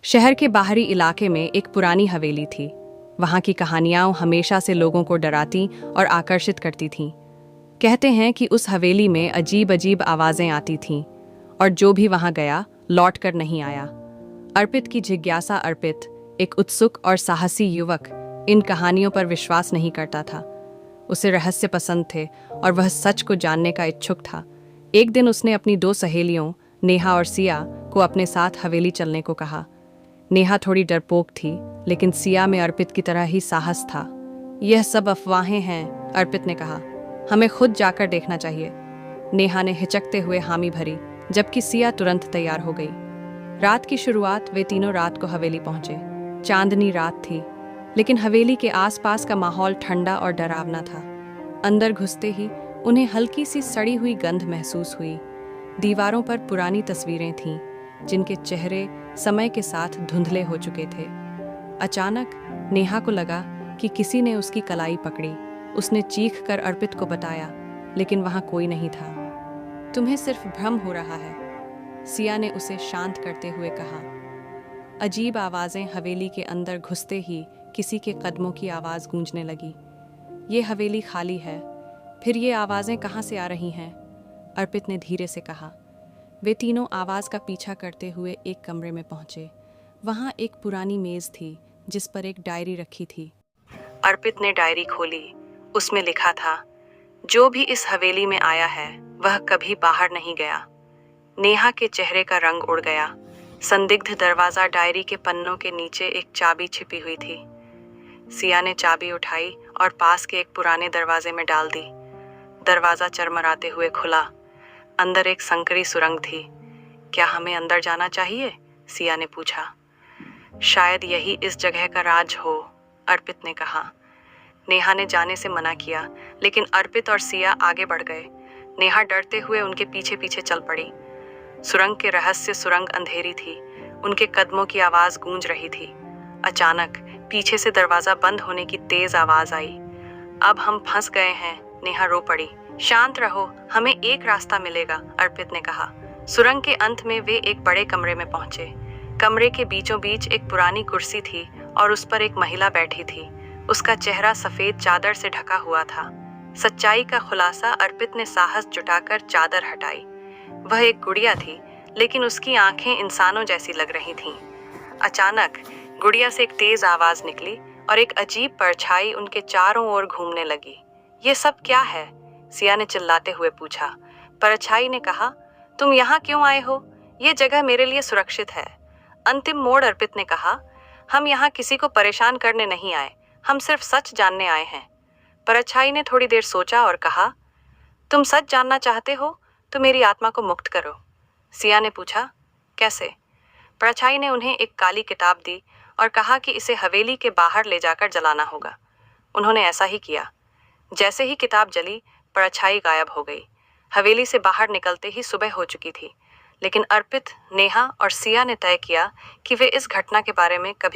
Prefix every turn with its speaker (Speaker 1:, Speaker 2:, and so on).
Speaker 1: शहर के बाहरी इलाके में एक पुरानी हवेली थी। वहाँ की कहानियाँ हमेशा से लोगों को डराती और आकर्षित करती थीं। कहते हैं कि उस हवेली में अजीब अजीब आवाज़ें आती थीं और जो भी वहाँ गया लौट कर नहीं आया। अर्पित की जिज्ञासा अर्पित, एक उत्सुक और साहसी युवक, इन कहानियों पर विश्वास नहीं करता था। उसे रहस्य पसंद थे और वह सच को जानने का इच्छुक था। एक दिन उसने अपनी दो सहेलियों नेहा और सिया को अपने साथ हवेली चलने को कहा। नेहा थोड़ी डरपोक थी, लेकिन सिया में अर्पित की तरह ही साहस था। यह सब अफवाहें हैं, अर्पित ने कहा। हमें खुद जाकर देखना चाहिए। नेहा ने हिचकते हुए हामी भरी, जबकि सिया तुरंत तैयार हो गई। रात की शुरुआत वे तीनों रात को हवेली पहुंचे। चांदनी रात थी, लेकिन हवेली के आसपास का माहौल ठंडा और डरावना था। अंदर घुसते ही उन्हें हल्की सी सड़ी हुई गंध महसूस हुई। दीवारों पर पुरानी तस्वीरें थीं, जिनके चेहरे समय के साथ धुंधले हो चुके थे। अचानक नेहा को लगा कि किसी ने उसकी कलाई पकड़ी। उसने चीख कर अर्पित को बताया, लेकिन वहां कोई नहीं था। तुम्हें सिर्फ भ्रम हो रहा है, सिया ने उसे शांत करते हुए कहा। अजीब आवाजें हवेली के अंदर घुसते ही किसी के कदमों की आवाज गूंजने लगी। ये हवेली खाली है, फिर ये आवाजें कहाँ से आ रही हैं? अर्पित ने धीरे से कहा। वे तीनों आवाज का पीछा करते हुए एक कमरे में पहुंचे। वहां एक पुरानी मेज थी, जिस पर एक डायरी रखी थी। अर्पित ने डायरी खोली। उसमें लिखा था, जो भी इस हवेली में आया है वह कभी बाहर नहीं गया। नेहा के चेहरे का रंग उड़ गया। संदिग्ध दरवाजा डायरी के पन्नों के नीचे एक चाबी छिपी हुई थी। सिया ने चाबी उठाई और पास के एक पुराने दरवाजे में डाल दी। दरवाजा चरमराते हुए खुला। अंदर एक संकरी सुरंग थी। क्या हमें अंदर जाना चाहिए? सिया ने पूछा। शायद यही इस जगह का राज हो, अर्पित ने कहा। नेहा ने जाने से मना किया, लेकिन अर्पित और सिया आगे बढ़ गए। नेहा डरते हुए उनके पीछे पीछे चल पड़ी। सुरंग के रहस्य सुरंग अंधेरी थी। उनके कदमों की आवाज गूंज रही थी। अचानक पीछे से दरवाजा बंद होने की तेज आवाज आई। अब हम फंस गए हैं, नेहा रो पड़ी। शांत रहो, हमें एक रास्ता मिलेगा, अर्पित ने कहा। सुरंग के अंत में वे एक बड़े कमरे में पहुंचे। कमरे के बीचों बीच एक पुरानी कुर्सी थी और उस पर एक महिला बैठी थी। उसका चेहरा सफेद चादर से ढका हुआ था। सच्चाई का खुलासा अर्पित ने साहस जुटाकर चादर हटाई। वह एक गुड़िया थी, लेकिन उसकी आंखें इंसानों जैसी लग रही थीं। अचानक गुड़िया से एक तेज आवाज निकली और एक अजीब परछाई उनके चारों ओर घूमने लगी। ये सब क्या है? सिया ने चिल्लाते हुए पूछा। परछाई ने कहा, तुम यहाँ क्यों आए हो? ये जगह मेरे लिए सुरक्षित है। अंतिम मोड़, अर्पित ने कहा। हम यहाँ किसी को परेशान करने नहीं आए, हम सिर्फ सच जानने आए हैं। परछाई ने थोड़ी देर सोचा और कहा, तुम सच जानना चाहते हो तो मेरी आत्मा को मुक्त करो। सिया ने पूछा, कैसे? परछाई ने उन्हें एक काली किताब दी और कहा कि इसे हवेली के बाहर ले जाकर जलाना होगा। उन्होंने ऐसा ही किया। जैसे ही किताब जली, परछाई गायब हो गई। हवेली से बाहर निकलते ही सुबह हो चुकी थी, लेकिन अर्पित, नेहा और सिया ने तय किया कि वे इस घटना के बारे में कभी